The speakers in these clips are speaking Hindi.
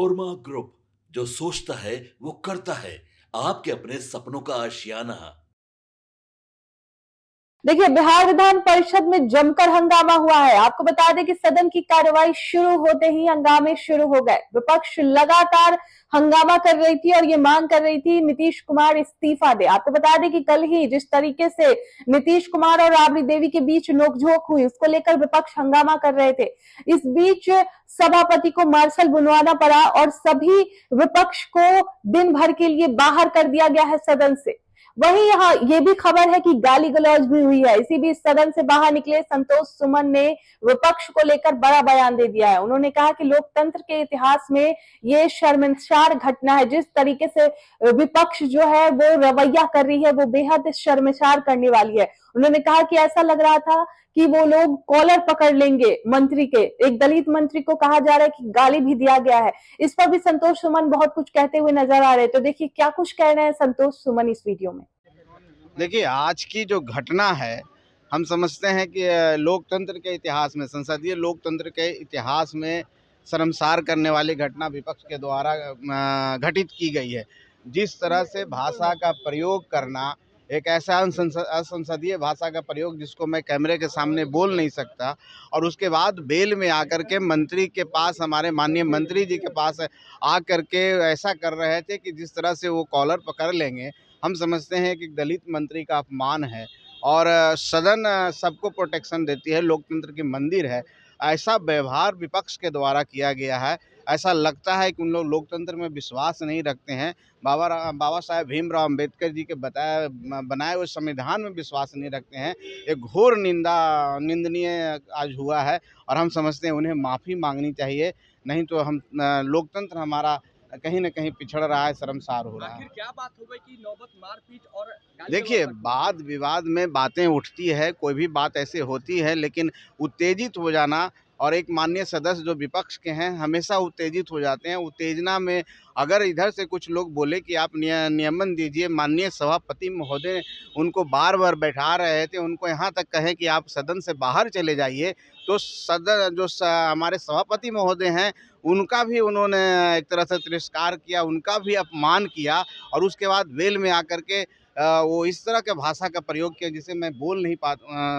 नोरमा ग्रुप, जो सोचता है वो करता है। आपके अपने सपनों का आशियाना। देखिए, बिहार विधान परिषद में जमकर हंगामा हुआ है। आपको बता दें कि सदन की कार्यवाही शुरू होते ही हंगामे शुरू हो गए। विपक्ष लगातार हंगामा कर रही थी और ये मांग कर रही थी नीतीश कुमार इस्तीफा दे। आपको बता दें कि कल ही जिस तरीके से नीतीश कुमार और राबड़ी देवी के बीच नोकझोंक हुई, उसको लेकर विपक्ष हंगामा कर रहे थे। इस बीच सभापति को मार्शल बुलवाना पड़ा और सभी विपक्ष को दिन भर के लिए बाहर कर दिया गया है सदन से। वहीं यहाँ ये भी खबर है कि गाली गलौज भी हुई है। इसी बीच सदन से बाहर निकले संतोष सुमन ने विपक्ष को लेकर बड़ा बयान दे दिया है। उन्होंने कहा कि लोकतंत्र के इतिहास में ये शर्मसार घटना है। जिस तरीके से विपक्ष जो है वो रवैया कर रही है, वो बेहद शर्मसार करने वाली है। उन्होंने कहा कि ऐसा लग रहा था कि वो लोग कॉलर पकड़ लेंगे मंत्री के। एक दलित मंत्री को कहा जा रहा है कि गाली भी दिया गया है। इस पर भी संतोष सुमन बहुत कुछ कहते हुए नजर आ रहे हैं। तो देखिए क्या कुछ कह रहे हैं संतोष सुमन इस वीडियो में। देखिए, आज की जो घटना है, हम समझते हैं कि लोकतंत्र के इतिहास में, संसदीय लोकतंत्र के इतिहास में शर्मसार करने वाली घटना विपक्ष के द्वारा घटित की गई है। जिस तरह से भाषा का प्रयोग करना, एक ऐसा असंसदीय भाषा का प्रयोग जिसको मैं कैमरे के सामने बोल नहीं सकता, और उसके बाद बेल में आकर के मंत्री के पास, हमारे माननीय मंत्री जी के पास आकर के ऐसा कर रहे थे कि जिस तरह से वो कॉलर पकड़ लेंगे। हम समझते हैं कि दलित मंत्री का अपमान है, और सदन सबको प्रोटेक्शन देती है, लोकतंत्र की मंदिर है। ऐसा व्यवहार विपक्ष के द्वारा किया गया है। ऐसा लगता है कि उन लोग लोकतंत्र में विश्वास नहीं रखते हैं। बाबा साहेब भीमराव अम्बेडकर जी के बनाए हुए संविधान में विश्वास नहीं रखते हैं। एक घोर निंदनीय आज हुआ है, और हम समझते हैं उन्हें माफ़ी मांगनी चाहिए। नहीं तो हम लोकतंत्र हमारा कहीं न कहीं पिछड़ रहा है, शर्मसार हो रहा है। आखिर क्या बात हो गई कि नौबत मारपीट और देखिए, वाद विवाद में बातें उठती है, कोई भी बात ऐसे होती है, लेकिन उत्तेजित हो जाना, और एक माननीय सदस्य जो विपक्ष के हैं हमेशा उत्तेजित हो जाते हैं। उत्तेजना में अगर इधर से कुछ लोग बोले कि आप नियमन दीजिए, माननीय सभापति महोदय उनको बार बार बैठा रहे थे, उनको यहाँ तक कहें कि आप सदन से बाहर चले जाइए, तो सदन जो हमारे सभापति महोदय हैं उनका भी उन्होंने एक तरह से तिरस्कार किया, उनका भी अपमान किया, और उसके बाद वेल में आकर के वो इस तरह के भाषा का प्रयोग किया जिसे मैं बोल नहीं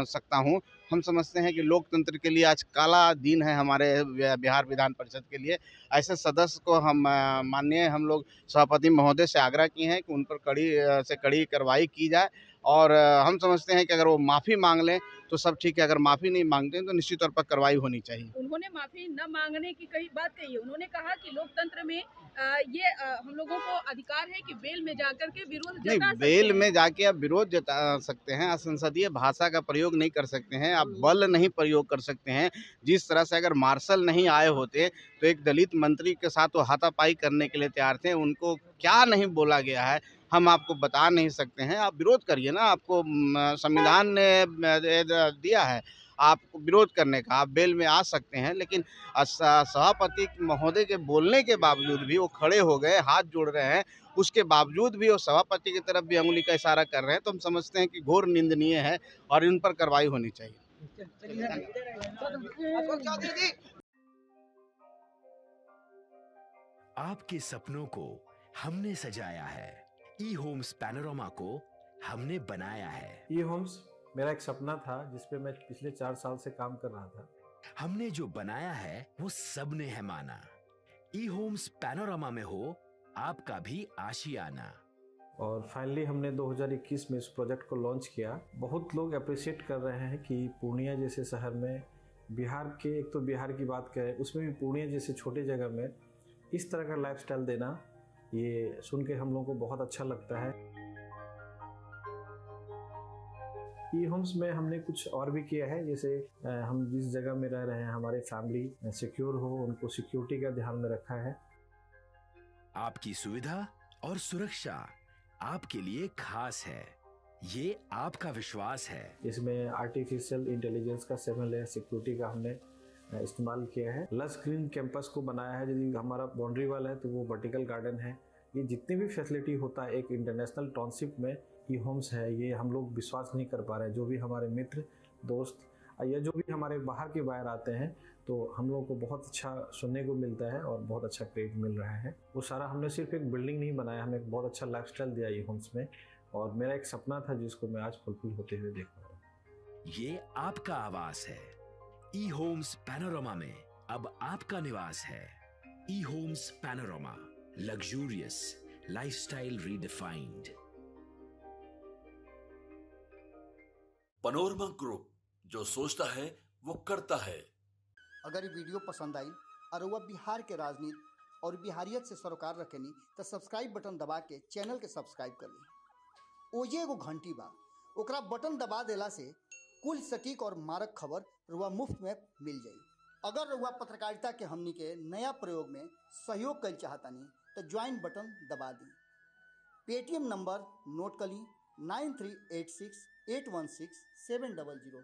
सकता हूँ। हम समझते हैं कि लोकतंत्र के लिए आज काला दिन है हमारे बिहार विधान परिषद के लिए। ऐसे सदस्य को हम माननीय हम लोग सभापति महोदय से आग्रह किए हैं कि उन पर कड़ी से कड़ी कार्रवाई की जाए, और हम समझते हैं कि अगर वो माफ़ी मांग लें तो सब ठीक है, अगर माफ़ी नहीं मांगते हैं तो निश्चित तौर पर कार्रवाई होनी चाहिए। उन्होंने माफी न मांगने की कही बात कही है। उन्होंने कहा कि लोकतंत्र में हम लोगों को अधिकार है कि बेल में जाकर के विरोध नहीं, जता सकते बेल हैं। में जाके आप विरोध जता सकते हैं, असंसदीय भाषा का प्रयोग नहीं कर सकते हैं, आप बल नहीं प्रयोग कर सकते हैं। जिस तरह से अगर मार्शल नहीं आए होते तो एक दलित मंत्री के साथ वो हाथापाई करने के लिए तैयार थे। उनको क्या नहीं बोला गया है हम आपको बता नहीं सकते हैं। आप विरोध करिए ना, आपको संविधान ने दिया है आपको विरोध करने का, आप बेल में आ सकते हैं। लेकिन सभापति महोदय के बोलने के बावजूद भी वो खड़े हो गए, हाथ जोड़ रहे हैं, उसके बावजूद भी वो सभापति की तरफ भी अंगुली का इशारा कर रहे हैं। तो हम समझते हैं कि घोर निंदनीय है और इन पर कार्रवाई होनी चाहिए। आपके सपनों को हमने सजाया है, ई होम्स पैनोरामा को हमने बनाया है। ई होम्स मेरा एक सपना था जिस पे मैं पिछले 4 साल से काम कर रहा था। हमने जो बनाया है वो सबने है माना। ई होम्स पैनोरामा में हो आपका भी आशियाना। और फाइनली हमने 2021 में इस प्रोजेक्ट को लॉन्च किया। बहुत लोग अप्रिशिएट कर रहे हैं कि पूर्णिया जैसे शहर में, बिहार के, एक तो बिहार की बात करें उसमें भी पूर्णिया जैसे छोटे जगह में इस तरह का लाइफस्टाइल देना, ये सुन के हम लोगों को बहुत अच्छा लगता है। ई होम्स में हमने कुछ और भी किया है, जैसे हम जिस जगह में रह रहे हैं हमारे फैमिली सिक्योर हो, उनको सिक्योरिटी का ध्यान में रखा है। आपकी सुविधा और सुरक्षा आपके लिए खास है, ये आपका विश्वास है। इसमें आर्टिफिशियल इंटेलिजेंस का 7 लेयर सिक्योरिटी का हमने इस्तेमाल किया है। लस ग्रीन कैंपस को बनाया है। यदि हमारा बाउंड्री वाल है तो वो वर्टिकल गार्डन है। ये जितनी भी फैसिलिटी होता है एक इंटरनेशनल टाउनशिप में ई होम्स है, ये हम लोग विश्वास नहीं कर पा रहे हैं। जो भी हमारे मित्र दोस्त या जो भी हमारे बाहर के बाहर आते हैं तो हम लोगों को बहुत अच्छा सुनने को मिलता है और बहुत अच्छा क्रेडिट मिल रहा है। वो सारा हमने सिर्फ एक बिल्डिंग नहीं बनाया, हमें एक बहुत अच्छा लाइफस्टाइल दिया ये होम्स में, और मेरा एक सपना था जिसको मैं आज फुलफिल होते हुए देख रहा हूँ। ये आपका आवास है। ई होम्स पैनोरमा में अब आपका निवास है। E Homes Panorama, luxurious lifestyle redefined. Panorama Group, जो सोचता है वो करता है। अगर ये वीडियो पसंद आई और वह बिहार के राजनीति और बिहारियत से सरोकार रखेनी तो सब्सक्राइब बटन दबा के चैनल के सब्सक्राइब कर ली। ओजे एगो घंटी बा, ओकरा बटन दबा देला से कुल सटीक और मारक खबर रुआ मुफ्त में मिल जाई। अगर रुआ पत्रकारिता के हमनी के नया प्रयोग में सहयोग कर चाहतानी तो ज्वाइन बटन दबा दी। पेटीएम नंबर नोट कर ली 9386816700।